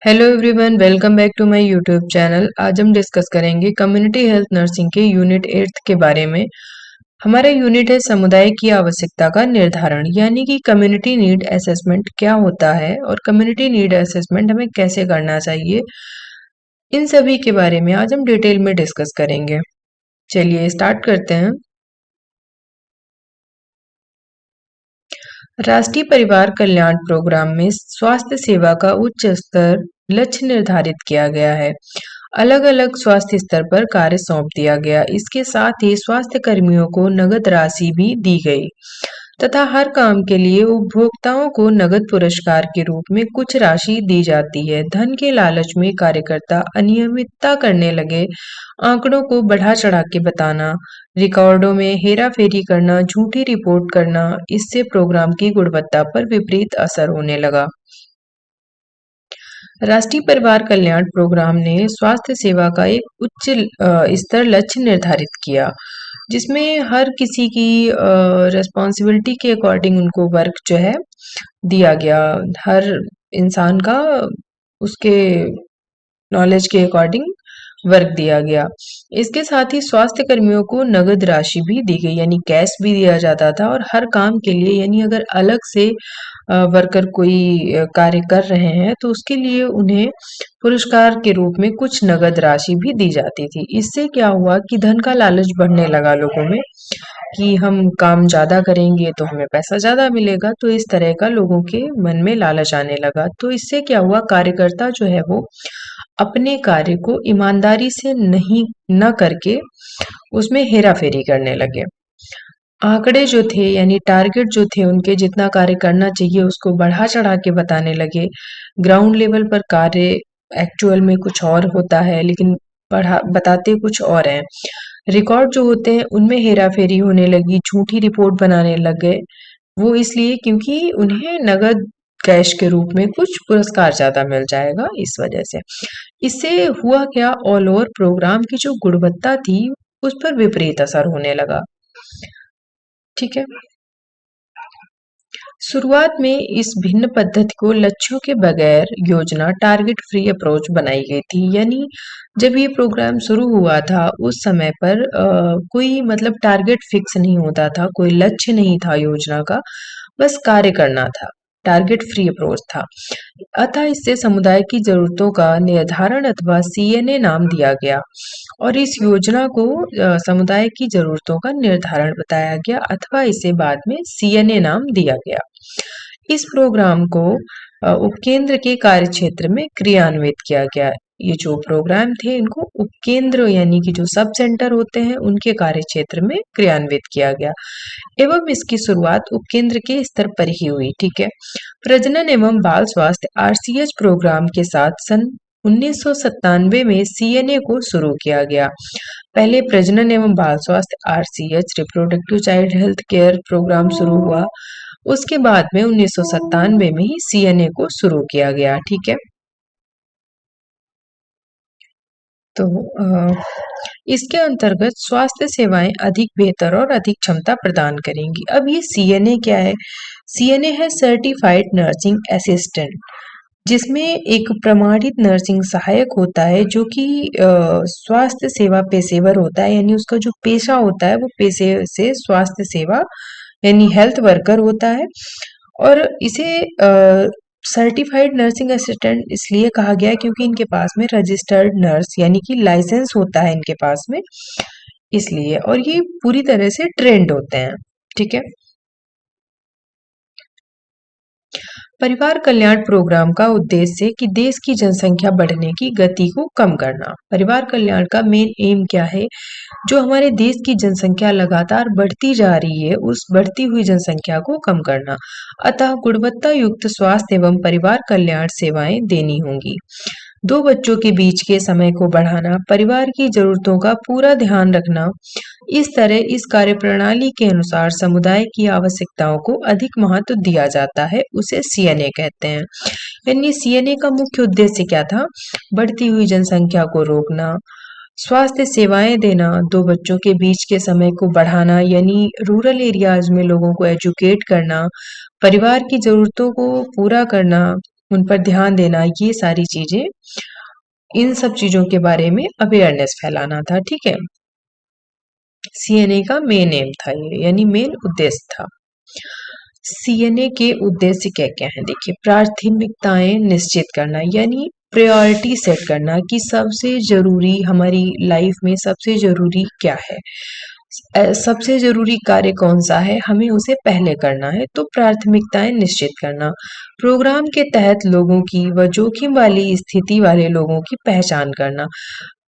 Hello everyone, welcome back to my YouTube channel. आज हम discuss करेंगे कम्युनिटी हेल्थ नर्सिंग के यूनिट 8 के बारे में। हमारा यूनिट है समुदाय की आवश्यकता का निर्धारण, यानी कि कम्युनिटी नीड असेसमेंट क्या होता है और कम्युनिटी नीड असेसमेंट हमें कैसे करना चाहिए। इन सभी के बारे में आज हम डिटेल में डिस्कस करेंगे। चलिए स्टार्ट करते हैं। राष्ट्रीय परिवार कल्याण प्रोग्राम में स्वास्थ्य सेवा का उच्च स्तर लक्ष्य निर्धारित किया गया है। अलग अलग स्वास्थ्य स्तर पर कार्य सौंप दिया गया। इसके साथ ही स्वास्थ्य कर्मियों को नगद राशि भी दी गई तथा हर काम के लिए उपभोक्ताओं को नगद पुरस्कार के रूप में कुछ राशि दी जाती है। धन के लालच में कार्यकर्ता अनियमितता करने लगे, आंकड़ों को बढ़ा चढ़ा के बताना, रिकॉर्डों में हेरा-फेरी करना, झूठी रिपोर्ट करना, इससे प्रोग्राम की गुणवत्ता पर विपरीत असर होने लगा। राष्ट्रीय परिवार कल्याण प्रोग्राम ने स्वास्थ्य सेवा का एक उच्च स्तर लक्ष्य निर्धारित किया, जिसमें हर किसी की रिस्पॉन्सिबिलिटी के अकॉर्डिंग उनको वर्क जो है दिया गया। हर इंसान का उसके नॉलेज के अकॉर्डिंग वर्क दिया गया। इसके साथ ही स्वास्थ्य कर्मियों को नगद राशि भी दी गई, यानी कैश भी दिया जाता था और हर काम के लिए, यानी अगर अलग से वर्कर कोई कार्य कर रहे हैं तो उसके लिए उन्हें पुरस्कार के रूप में कुछ नगद राशि भी दी जाती थी। इससे क्या हुआ कि धन का लालच बढ़ने लगा लोगों में कि हम काम ज़्यादा करेंगे तो हमें पैसा ज़्यादा मिलेगा, तो इस तरह का लोगों के मन में लालच आने लगा। तो इससे क्या हुआ, कार्यकर्ता जो है वो अपने कार्य को ईमानदारी से नहीं न करके उसमें हेरा-फेरी करने लगे। आंकड़े जो थे, यानी टारगेट जो थे उनके, जितना कार्य करना चाहिए उसको बढ़ा-चढ़ा के बताने लगे। ग्राउंड लेवल पर कार्य एक्चुअल में कुछ और होता है, लेकिन बढ़ा बताते कुछ और हैं। रिकॉर्ड जो होते हैं उनमें हेरा-फेरी होने लगी, झूठी रिपोर्ट बनाने लग गए। वो इसलिए क्योंकि उन्हें नगद कैश के रूप में कुछ पुरस्कार ज़्यादा मिल जाएगा, इस वजह से। इससे हुआ क्या, ऑल ओवर प्रोग्राम की जो गुणवत्ता थी उस पर विपरीत असर होने लगा। ठीक है। शुरुआत में इस भिन्न पद्धति को लक्ष्यों के बगैर योजना टारगेट फ्री अप्रोच बनाई गई थी, यानी जब ये प्रोग्राम शुरू हुआ था उस समय पर कोई मतलब टारगेट फिक्स नहीं होता था, कोई लक्ष्य नहीं था योजना का, बस कार्य करना था। टारगेट फ्री अप्रोच था। अतः इससे समुदाय की जरूरतों का निर्धारण अथवा सीएनए नाम दिया गया और इस योजना को समुदाय की जरूरतों का निर्धारण बताया गया अथवा इसे बाद में सीएनए नाम दिया गया। इस प्रोग्राम को उपकेंद्र के कार्यक्षेत्र में क्रियान्वित किया गया। ये जो प्रोग्राम थे इनको उपकेंद्र यानी कि जो सब सेंटर होते हैं उनके कार्यक्षेत्र में क्रियान्वित किया गया एवं इसकी शुरुआत उपकेंद्र के स्तर पर ही हुई। ठीक है। प्रजनन एवं बाल स्वास्थ्य आरसीएच प्रोग्राम के साथ सन 1997 में सीएनए को शुरू किया गया। पहले प्रजनन एवं बाल स्वास्थ्य RCH reproductive child health care program शुरू हुआ, उसके बाद में 1997 में ही सीएनए को शुरू किया गया। ठीक है। तो इसके अंतर्गत स्वास्थ्य सेवाएं अधिक बेहतर और अधिक क्षमता प्रदान करेंगी। अब ये सीएनए क्या है? सीएनए है सर्टिफाइड नर्सिंग असिस्टेंट, जिसमें एक प्रमाणित नर्सिंग सहायक होता है जो कि स्वास्थ्य सेवा पेशेवर होता है, यानी उसका जो पेशा होता है वो पेशे से स्वास्थ्य सेवा यानी हेल्थ वर्कर होता है। और इसे सर्टिफाइड नर्सिंग असिस्टेंट इसलिए कहा गया है क्योंकि इनके पास में रजिस्टर्ड नर्स यानी कि लाइसेंस होता है इनके पास में, इसलिए। और ये पूरी तरह से ट्रेंड होते हैं। ठीक है। परिवार कल्याण प्रोग्राम का उद्देश्य है कि देश की जनसंख्या बढ़ने की गति को कम करना। परिवार कल्याण का मेन एम क्या है? जो हमारे देश की जनसंख्या लगातार बढ़ती जा रही है, उस बढ़ती हुई जनसंख्या को कम करना। अतः गुणवत्ता युक्त स्वास्थ्य एवं परिवार कल्याण सेवाएं देनी होंगी। दो बच्चों के बीच के समय को बढ़ाना, परिवार की जरूरतों का पूरा ध्यान रखना। इस तरह इस कार्यप्रणाली के अनुसार समुदाय की आवश्यकताओं को अधिक महत्व दिया जाता है, उसे सीएनए कहते हैं। यानी सीएनए का मुख्य उद्देश्य क्या था? बढ़ती हुई जनसंख्या को रोकना, स्वास्थ्य सेवाएं देना, दो बच्चों के बीच के समय को बढ़ाना यानी रूरल एरियाज में लोगों को एजुकेट करना, परिवार की जरूरतों को पूरा करना, उन पर ध्यान देना, ये सारी चीजें, इन सब चीजों के बारे में अवेयरनेस फैलाना था। ठीक है, सीएनए का मेन एम था ये, यानी मेन उद्देश्य था। सीएनए के उद्देश्य क्या क्या है, देखिए, प्राथमिकताएं निश्चित करना, यानी प्रायोरिटी सेट करना कि सबसे जरूरी हमारी लाइफ में सबसे जरूरी क्या है, सबसे जरूरी कार्य कौन सा है, हमें उसे पहले करना है, तो प्राथमिकताएं निश्चित करना। प्रोग्राम के तहत लोगों की व जोखिम वाली स्थिति वाले लोगों की पहचान करना।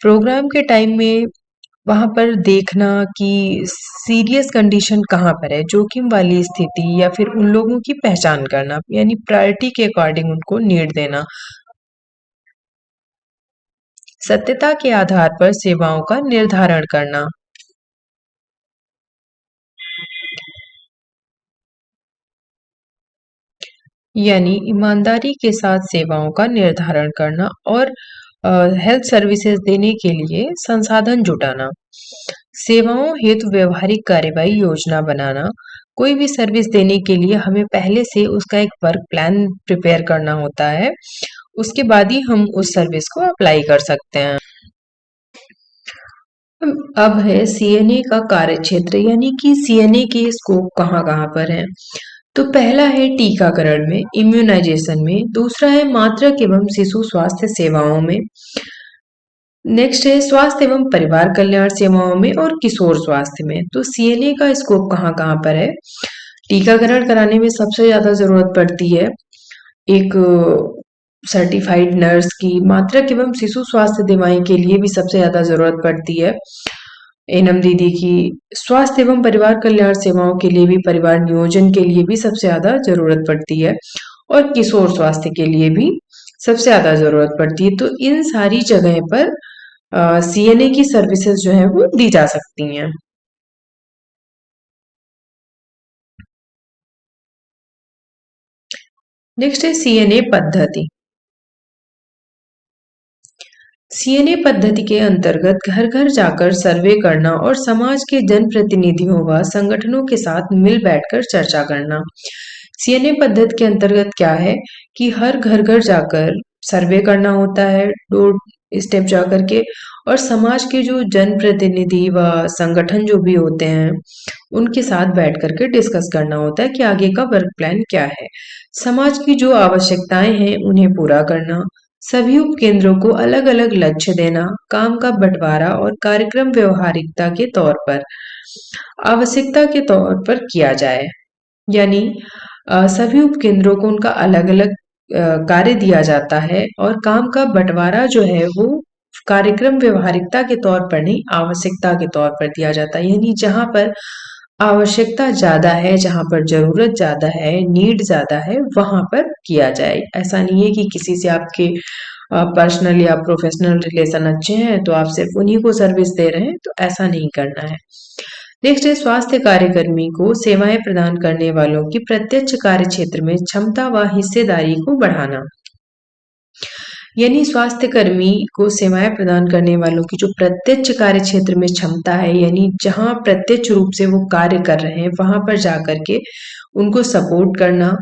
प्रोग्राम के टाइम में वहां पर देखना कि सीरियस कंडीशन कहाँ पर है, जोखिम वाली स्थिति, या फिर उन लोगों की पहचान करना, यानी प्रायोरिटी के अकॉर्डिंग उनको नीड देना। सत्यता के आधार पर सेवाओं का निर्धारण करना, यानी ईमानदारी के साथ सेवाओं का निर्धारण करना और हेल्थ सर्विसेज देने के लिए संसाधन जुटाना। सेवाओं हेतु व्यवहारिक कार्यवाही योजना बनाना। कोई भी सर्विस देने के लिए हमें पहले से उसका एक वर्क प्लान प्रिपेयर करना होता है, उसके बाद ही हम उस सर्विस को अप्लाई कर सकते हैं। अब है सीएनए का कार्यक्षेत्र, यानी कि सीएनए के स्कोप कहाँ कहाँ पर है। तो पहला है टीकाकरण में, इम्यूनाइजेशन में, दूसरा है मातृत्व एवं शिशु स्वास्थ्य सेवाओं में, नेक्स्ट है स्वास्थ्य एवं परिवार कल्याण सेवाओं में और किशोर स्वास्थ्य में। तो सीएनए का स्कोप कहाँ कहाँ पर है। टीकाकरण कराने में सबसे ज्यादा जरूरत पड़ती है एक सर्टिफाइड नर्स की। मातृत्व एवं शिशु स्वास्थ्य सेवाएं के लिए भी सबसे ज्यादा जरूरत पड़ती है एनएम दीदी की। स्वास्थ्य एवं परिवार कल्याण सेवाओं के लिए भी, परिवार नियोजन के लिए भी सबसे ज्यादा जरूरत पड़ती है, और किशोर स्वास्थ्य के लिए भी सबसे ज्यादा जरूरत पड़ती है। तो इन सारी जगह पर सीएनए की सर्विसेज जो है वो दी जा सकती हैं। नेक्स्ट है सीएनए पद्धति। सीएनए पद्धति के अंतर्गत घर घर जाकर सर्वे करना और समाज के जनप्रतिनिधियों व संगठनों के साथ मिल बैठकर चर्चा करना। सीएनए पद्धति के अंतर्गत क्या है कि हर घर घर जाकर सर्वे करना होता है, डोर स्टेप जाकर के, और समाज के जो जनप्रतिनिधि व संगठन जो भी होते हैं उनके साथ बैठ करके डिस्कस करना होता है कि आगे का वर्क प्लान क्या है। समाज की जो आवश्यकताएं हैं उन्हें पूरा करना, सभी उपकेंद्रों को अलग अलग लक्ष्य देना, काम का बंटवारा और कार्यक्रम व्यवहारिकता के तौर पर, आवश्यकता के तौर पर किया जाए, यानी सभी उपकेंद्रों को उनका अलग अलग कार्य दिया जाता है और काम का बंटवारा जो है वो कार्यक्रम व्यवहारिकता के तौर पर नहीं, आवश्यकता के तौर पर दिया जाता है। यानी जहां पर आवश्यकता ज्यादा है, जहां पर जरूरत ज्यादा है, नीड ज्यादा है, वहां पर किया जाए। ऐसा नहीं है कि किसी से आपके पर्सनल या प्रोफेशनल रिलेशन अच्छे हैं तो आप सिर्फ उन्हीं को सर्विस दे रहे हैं, तो ऐसा नहीं करना है। नेक्स्ट है स्वास्थ्य कार्यकर्मी को सेवाएं प्रदान करने वालों की प्रत्यक्ष कार्य क्षेत्र में क्षमता व हिस्सेदारी को बढ़ाना, यानी स्वास्थ्य कर्मी को सेवाएं प्रदान करने वालों की जो प्रत्यक्ष कार्य क्षेत्र में क्षमता है, यानी जहां प्रत्यक्ष रूप से वो कार्य कर रहे हैं वहां पर जाकर के उनको सपोर्ट करना,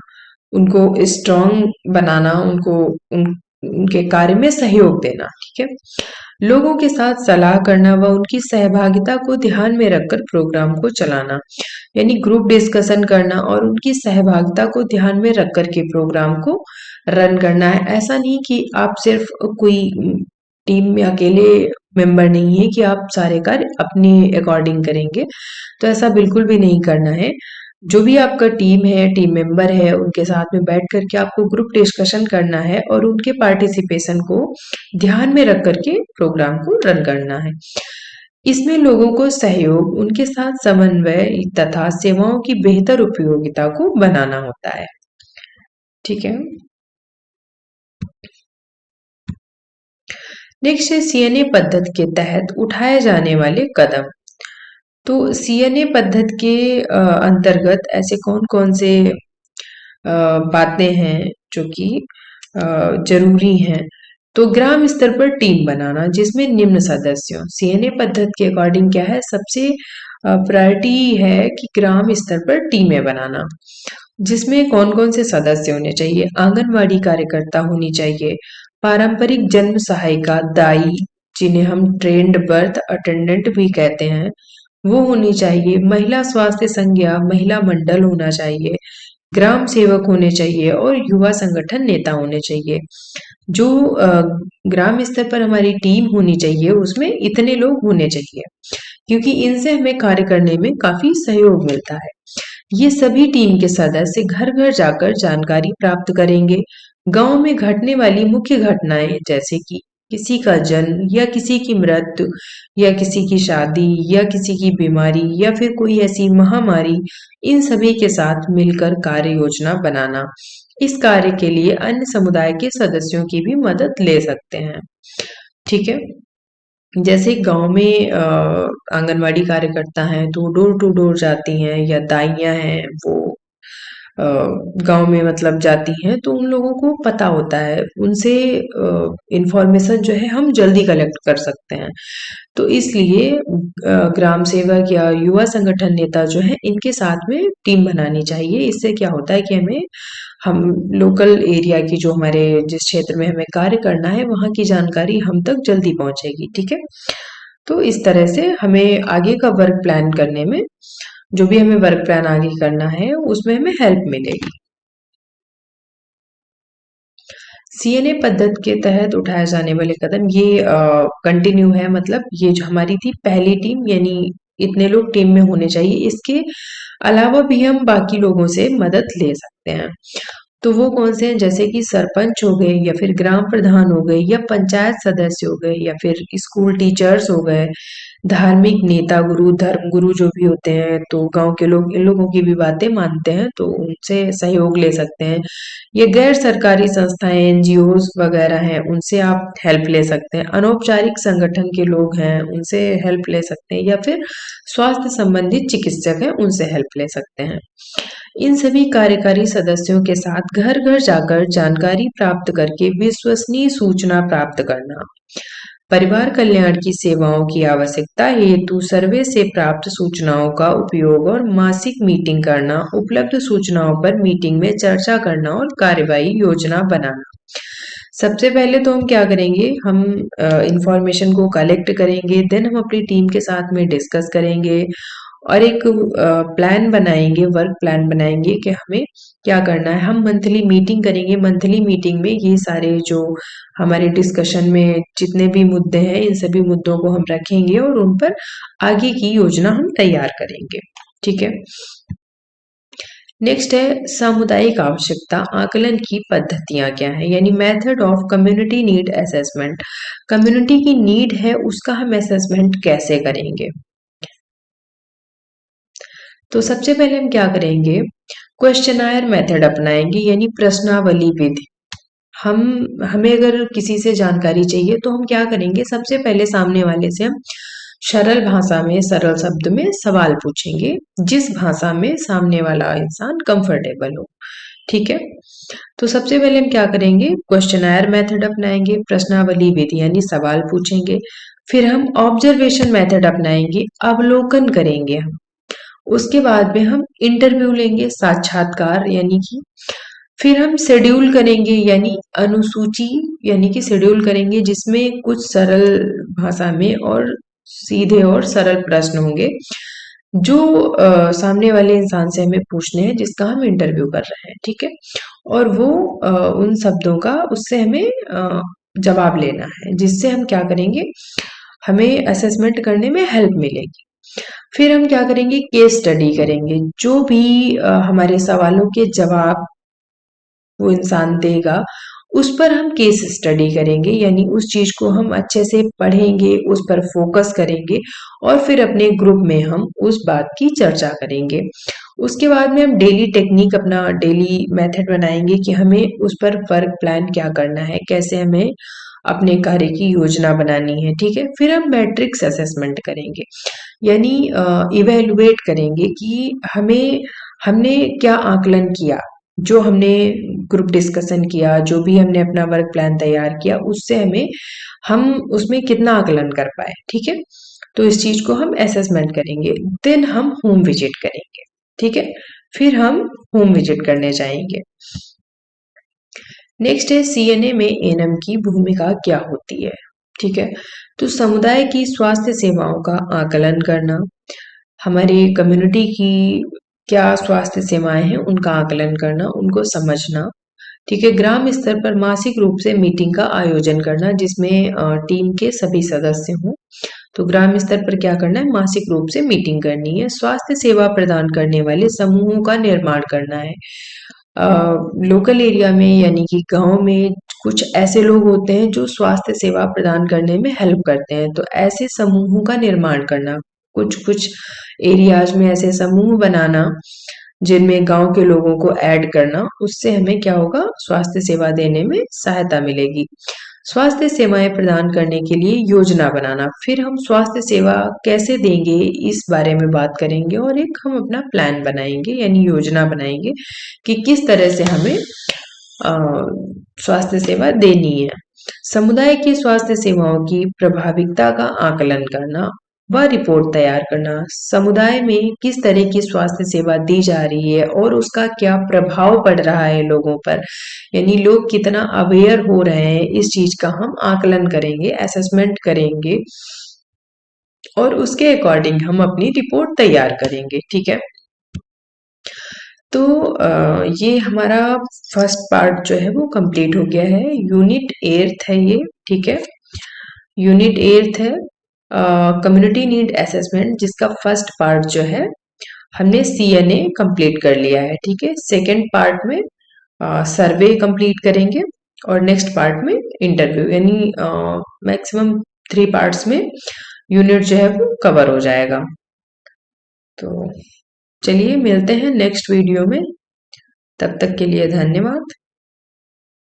उनको स्ट्रांग बनाना, उनके कार्य में सहयोग देना। ठीक है, लोगों के साथ सलाह करना व उनकी सहभागिता को ध्यान में रखकर प्रोग्राम को चलाना, यानी ग्रुप डिस्कशन करना और उनकी सहभागिता को ध्यान में रख कर के प्रोग्राम को रन करना है। ऐसा नहीं कि आप सिर्फ कोई टीम में अकेले मेंबर नहीं है कि आप सारे कार्य अपने अकॉर्डिंग करेंगे, तो ऐसा बिल्कुल भी नहीं करना है। जो भी आपका टीम है, टीम मेंबर है, उनके साथ में बैठ करके आपको ग्रुप डिस्कशन करना है और उनके पार्टिसिपेशन को ध्यान में रख करके प्रोग्राम को रन करना है। इसमें लोगों को सहयोग, उनके साथ समन्वय तथा सेवाओं की बेहतर उपयोगिता को बनाना होता है। ठीक है, नेक्स्ट है सीएनए पद्धति के तहत उठाए जाने वाले कदम। तो सीएनए पद्धति के अंतर्गत ऐसे कौन कौन से बातें हैं जो कि जरूरी हैं। तो ग्राम स्तर पर टीम बनाना जिसमें निम्न सदस्यों, सीएनए पद्धति के अकॉर्डिंग क्या है, सबसे प्रायोरिटी है कि ग्राम स्तर पर टीमें बनाना। जिसमें कौन-कौन से सदस्य होने चाहिए, आंगनवाड़ी कार्यकर्ता होनी चाहिए, पारंपरिक जन्म सहायिका, दाई, जिन्हें हम ट्रेन्ड बर्थ अटेंडेंट भी कहते हैं, वो होनी चाहिए, महिला स्वास्थ्य संज्ञा, महिला मंडल होना चाहिए, ग्राम सेवक होने चाहिए और युवा संगठन नेता होने चाहिए। जो ग्राम स्तर पर हमारी टीम होनी चाहिए, उसमें इतने लोग होने चाहिए, क्योंकि इनसे हमें कार्य करने में काफ़ी सहयोग मिलता है। ये सभी टीम के सदस्य घर-घर जाकर जानकारी प्राप्त करेंगे। गाँव में घटने वाली मुख्य घटनाएँ जैसे कि किसी का जन्म या किसी की मृत्यु या किसी की शादी या किसी की बीमारी या फिर कोई ऐसी महामारी, इन सभी के साथ मिलकर कार्य योजना बनाना। इस कार्य के लिए अन्य समुदाय के सदस्यों की भी मदद ले सकते हैं। ठीक है? जैसे गाँव में आंगनवाड़ी कार्यकर्ता हैं, तो डोर टू डोर जाती हैं या दाइयाँ हैं, वो अ, गाँव में मतलब जाती हैं, तो उन लोगों को पता होता है, उनसे इन्फॉर्मेशन जो है हम जल्दी कलेक्ट कर सकते हैं। तो इसलिए ग्राम सेवक या युवा संगठन नेता जो है, इनके साथ में टीम बनानी चाहिए। इससे क्या होता है कि हम लोकल एरिया की जो हमारे जिस क्षेत्र में हमें कार्य करना है, वहाँ की जानकारी हम तक जल्दी पहुँचेगी, ठीक है? तो इस तरह से हमें आगे का वर्क प्लान करने में, जो भी हमें वर्क प्लान आगे करना है, उसमें हमें हेल्प मिलेगी। सीएनए पद्धति के तहत उठाए जाने वाले कदम ये कंटिन्यू है, मतलब ये जो हमारी थी पहली टीम, यानी इतने लोग टीम में होने चाहिए। इसके अलावा भी हम बाकी लोगों से मदद ले सकते हैं। तो वो कौन से हैं, जैसे कि सरपंच हो गए या फिर ग्राम प्रधान हो गए या पंचायत सदस्य हो गए या फिर स्कूल टीचर्स हो गए, धार्मिक नेता गुरु, धर्म गुरु जो भी होते हैं, तो गांव के लोग इन लोगों की भी बातें मानते हैं, तो उनसे सहयोग ले सकते हैं। ये गैर सरकारी संस्थाएं, एनजीओज वगैरह हैं, उनसे आप हेल्प ले सकते हैं। अनौपचारिक संगठन के लोग हैं, उनसे हेल्प ले सकते हैं, या फिर स्वास्थ्य संबंधित चिकित्सक हैं, उनसे हेल्प ले सकते हैं। इन सभी कार्यकारी सदस्यों के साथ घर घर जाकर जानकारी प्राप्त करके विश्वसनीय सूचना प्राप्त करना, परिवार कल्याण की सेवाओं की आवश्यकता हेतु सर्वे से प्राप्त सूचनाओं का उपयोग और मासिक मीटिंग करना, उपलब्ध सूचनाओं पर मीटिंग में चर्चा करना और कार्यवाही योजना बनाना। सबसे पहले तो हम क्या करेंगे, हम इंफॉर्मेशन को कलेक्ट करेंगे, देन हम अपनी टीम के साथ में डिस्कस करेंगे और एक प्लान बनाएंगे, वर्क प्लान बनाएंगे कि हमें क्या करना है। हम मंथली मीटिंग करेंगे, मंथली मीटिंग में ये सारे जो हमारे डिस्कशन में जितने भी मुद्दे हैं, इन सभी मुद्दों को हम रखेंगे और उन पर आगे की योजना हम तैयार करेंगे। ठीक है। नेक्स्ट है सामुदायिक आवश्यकता आकलन की पद्धतियां क्या है, यानी method of community need assessment. Community की नीड है, उसका हम असेसमेंट कैसे करेंगे। तो सबसे पहले हम क्या करेंगे, क्वेश्चनायर मेथड अपनाएंगे, यानी प्रश्नावली विधि। हमें अगर किसी से जानकारी चाहिए तो हम क्या करेंगे, सबसे पहले सामने वाले से हम सरल भाषा में, सरल शब्द में सवाल पूछेंगे, जिस भाषा में सामने वाला इंसान कंफर्टेबल हो। ठीक है। तो सबसे पहले हम क्या करेंगे, क्वेश्चनायर मेथड अपनाएंगे, प्रश्नावली विधि यानी सवाल पूछेंगे। फिर हम ऑब्जर्वेशन मेथड अपनाएंगे, अवलोकन करेंगे हम। उसके बाद में हम इंटरव्यू लेंगे, साक्षात्कार, यानी कि फिर हम शेड्यूल करेंगे, यानी अनुसूची, यानी कि शेड्यूल करेंगे जिसमें कुछ सरल भाषा में और सीधे और सरल प्रश्न होंगे जो सामने वाले इंसान से हमें पूछने हैं, जिसका हम इंटरव्यू कर रहे हैं। ठीक है। और वो उन शब्दों का उससे हमें जवाब लेना है, जिससे हम क्या करेंगे, हमें असेसमेंट करने में हेल्प मिलेगी। फिर हम क्या करेंगे, केस स्टडी करेंगे, जो भी हमारे सवालों के जवाब वो इंसान देगा, उस पर हम केस स्टडी करेंगे, यानी उस चीज को हम अच्छे से पढ़ेंगे, उस पर फोकस करेंगे और फिर अपने ग्रुप में हम उस बात की चर्चा करेंगे। उसके बाद में हम डेली टेक्निक, अपना डेली मेथड बनाएंगे कि हमें उस पर वर्क प्लान क्या करना है, कैसे हमें अपने कार्य की योजना बनानी है। ठीक है। फिर हम मैट्रिक्स असेसमेंट करेंगे, यानी इवेलुएट करेंगे कि हमने क्या आकलन किया, जो हमने ग्रुप डिस्कशन किया, जो भी हमने अपना वर्क प्लान तैयार किया, उससे हम उसमें कितना आकलन कर पाए। ठीक है। तो इस चीज को हम असेसमेंट करेंगे, देन हम होम विजिट करेंगे। ठीक है। फिर हम होम विजिट करने जाएंगे। नेक्स्ट है सीएनए में एएनएम की भूमिका क्या होती है। ठीक है, तो समुदाय की स्वास्थ्य सेवाओं का आकलन करना, हमारी कम्युनिटी की क्या स्वास्थ्य सेवाएं हैं उनका आकलन करना, उनको समझना। ठीक है, ग्राम स्तर पर मासिक रूप से मीटिंग का आयोजन करना जिसमें टीम के सभी सदस्य हों। तो ग्राम स्तर पर क्या करना है, मासिक रूप से मीटिंग करनी है। स्वास्थ्य सेवा प्रदान करने वाले समूहों का निर्माण करना है। लोकल एरिया में यानी कि गांव में कुछ ऐसे लोग होते हैं जो स्वास्थ्य सेवा प्रदान करने में हेल्प करते हैं, तो ऐसे समूहों का निर्माण करना, कुछ कुछ एरियाज में ऐसे समूह बनाना जिनमें गांव के लोगों को ऐड करना, उससे हमें क्या होगा, स्वास्थ्य सेवा देने में सहायता मिलेगी। स्वास्थ्य सेवाएं प्रदान करने के लिए योजना बनाना, फिर हम स्वास्थ्य सेवा कैसे देंगे इस बारे में बात करेंगे और एक हम अपना प्लान बनाएंगे यानी योजना बनाएंगे कि किस तरह से हमें स्वास्थ्य सेवा देनी है। समुदाय की स्वास्थ्य सेवाओं की प्रभाविकता का आकलन करना व रिपोर्ट तैयार करना, समुदाय में किस तरह की स्वास्थ्य सेवा दी जा रही है और उसका क्या प्रभाव पड़ रहा है लोगों पर, यानी लोग कितना अवेयर हो रहे हैं इस चीज का हम आकलन करेंगे, असेसमेंट करेंगे और उसके अकॉर्डिंग हम अपनी रिपोर्ट तैयार करेंगे। ठीक है, तो ये हमारा फर्स्ट पार्ट जो है वो कंप्लीट हो गया है। यूनिट 8 है ये। ठीक है, यूनिट 8 है कम्युनिटी नीड असेसमेंट, जिसका फर्स्ट पार्ट जो है हमने सीएनए कंप्लीट कर लिया है। ठीक है, सेकेंड पार्ट में सर्वे कंप्लीट करेंगे और नेक्स्ट पार्ट में इंटरव्यू, यानी मैक्सिमम 3 पार्ट्स में यूनिट जो है वो कवर हो जाएगा। तो चलिए मिलते हैं नेक्स्ट वीडियो में, तब तक के लिए धन्यवाद।